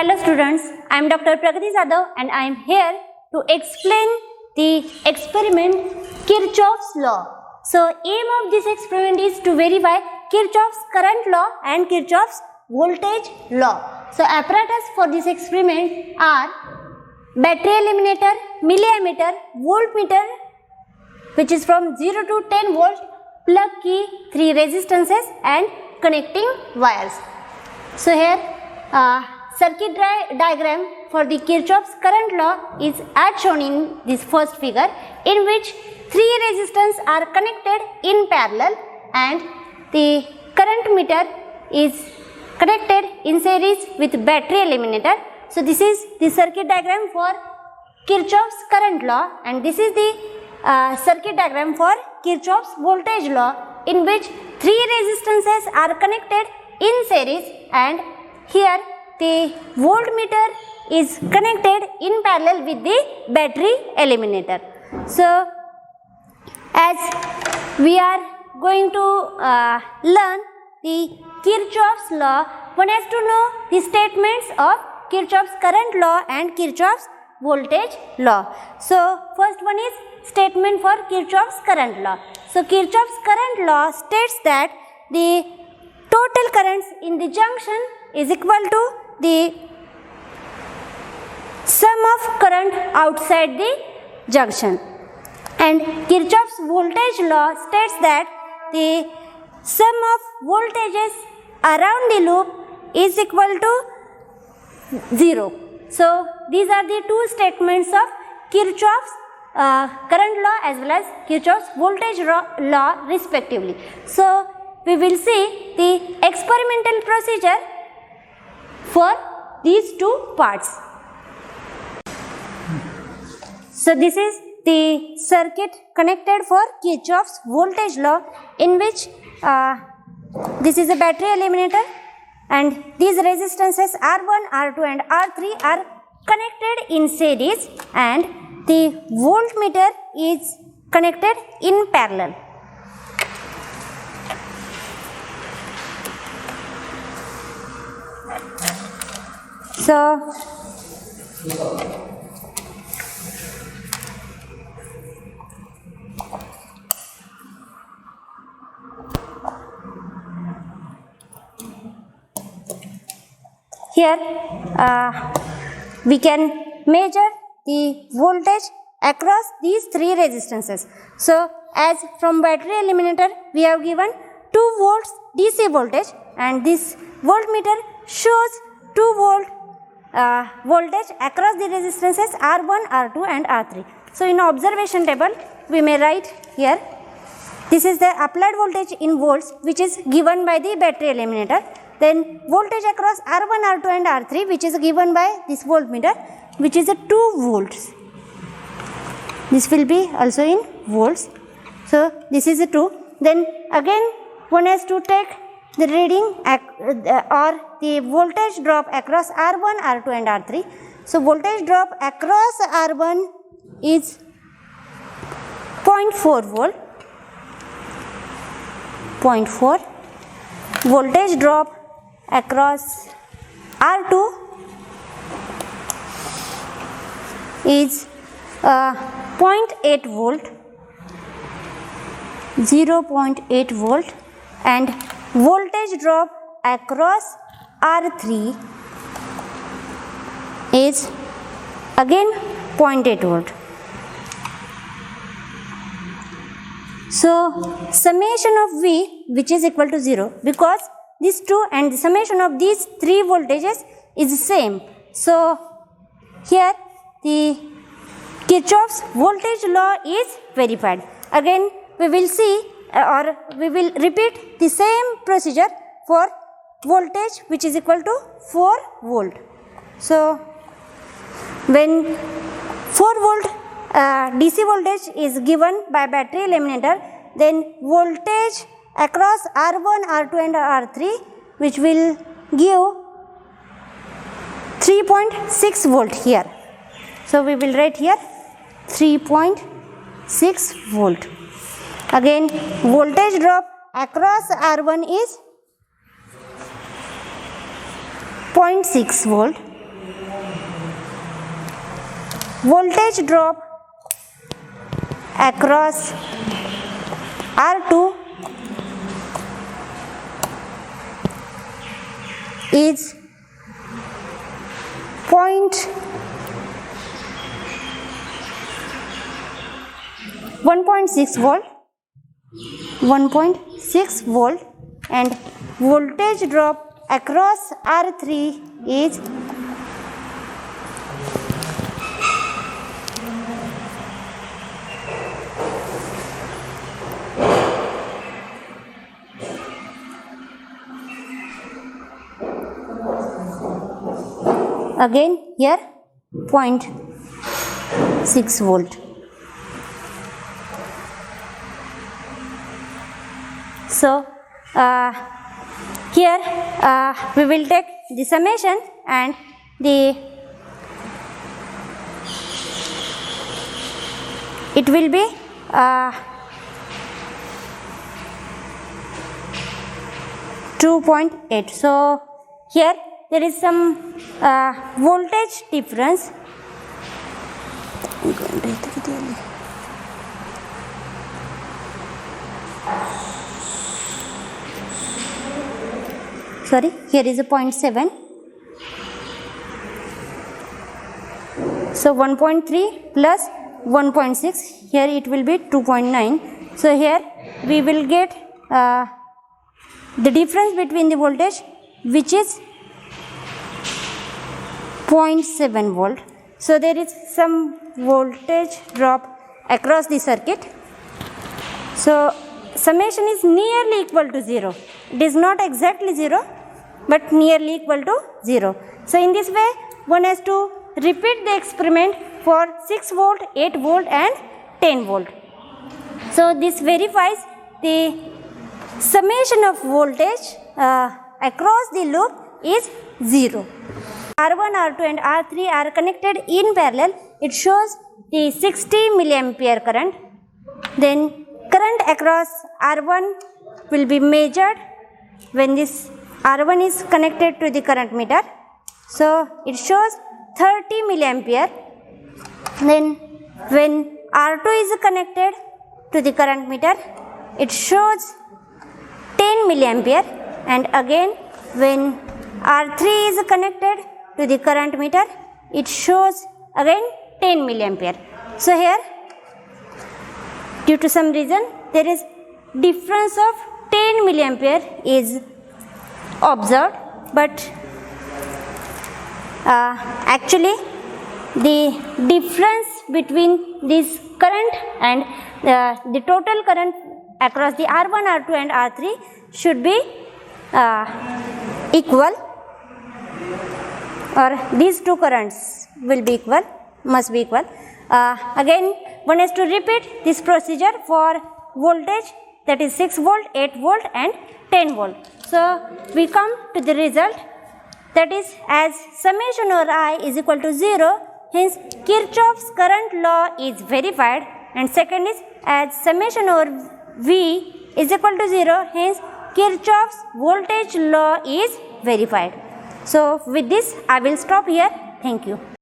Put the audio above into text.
Hello students, I am Dr. Pragati Jadhav and I am here to explain the experiment Kirchhoff's law. So aim of this experiment is to verify Kirchhoff's current law and Kirchhoff's voltage law. So apparatus for this experiment are battery eliminator, milliammeter, voltmeter which is from 0 to 10 volts, plug key, 3 resistances and connecting wires. So here circuit diagram for the Kirchhoff's current law is as shown in this first figure, in which 3 resistors are connected in parallel and the current meter is connected in series with battery eliminator. So this is the circuit diagram for Kirchhoff's current law, and this is the circuit diagram for Kirchhoff's voltage law, in which 3 resistances are connected in series and here the voltmeter is connected in parallel with the battery eliminator. So as we are going to learn the Kirchhoff's law, one has to know the statements of Kirchhoff's current law and Kirchhoff's voltage law. So first one is statement for Kirchhoff's current law. So Kirchhoff's current law states that the total currents in the junction is equal to the sum of current outside the junction, and Kirchhoff's voltage law states that the sum of voltages around the loop is equal to 0. So these are the two statements of Kirchhoff's current law as well as Kirchhoff's voltage law respectively. So we will see the experimental procedure for these two parts. So this is the circuit connected for Kirchhoff's voltage law, in which this is a battery eliminator and these resistances R1, R2 and R3 are connected in series and the voltmeter is connected in parallel. So here we can measure the voltage across these 3 resistances. So as from battery eliminator we have given 2 volts DC voltage, and this voltmeter shows 2 volt voltage across the resistances R1, R2 and R3. So in observation table we may write here, this is the applied voltage in volts which is given by the battery eliminator, then voltage across R1, R2 and R3 which is given by this voltmeter which is a 2 volts. This will be also in volts. So this is a 2. Then again one has to take the reading or the voltage drop across R1, R2 and R3. So voltage drop across R1 is 0.4 volt. 0.4. Voltage drop across R2 is 0.8 volt. 0.8 volt, and voltage drop across R3 is again 0.8 volt. So summation of V which is equal to 0, because these 2 and the summation of these 3 voltages is the same. So here the Kirchhoff's voltage law is verified. Again we will see or we will repeat the same procedure for voltage which is equal to 4 volt. So when 4 volt DC voltage is given by battery eliminator, then voltage across R1, R2 and R3 which will give 3.6 volt here. So we will write here 3.6 volt. Again voltage drop across R1 is 0.6 volt voltage drop across R2 is 1.6 volt, 1.6 volt, and voltage drop across R3 is again here 0.6 volt. So here we will take the summation and it will be 2.8. So here there is some voltage difference. Sorry, here is a 0.7. So 1.3 plus 1.6, here it will be 2.9. So here we will get the difference between the voltage, which is 0.7 volt. So there is some voltage drop across the circuit. So summation is nearly equal to 0. It is not exactly 0, but nearly equal to 0. So in this way, one has to repeat the experiment for 6 volt, 8 volt and 10 volt. So this verifies the summation of voltage across the loop is 0. R1, R2 and R3 are connected in parallel. It shows the 60 milliampere current. Then current across R1 will be measured when this R1 is connected to the current meter. So it shows 30 milliampere. Then when R2 is connected to the current meter, it shows 10 milliampere. And again when R3 is connected to the current meter, it shows again 10 milliampere. So here, due to some reason, there is difference of 10 milliampere is observed, but actually the difference between this current and the total current across the R1, R2 and R3 should be equal, or these two currents will be equal, must be equal. Again one has to repeat this procedure for voltage, that is 6 volt, 8 volt and 10 volt. So we come to the result, that is, as summation over I is equal to 0, hence Kirchhoff's current law is verified. And second is, as summation over V is equal to 0, hence Kirchhoff's voltage law is verified. So with this I will stop here. Thank you.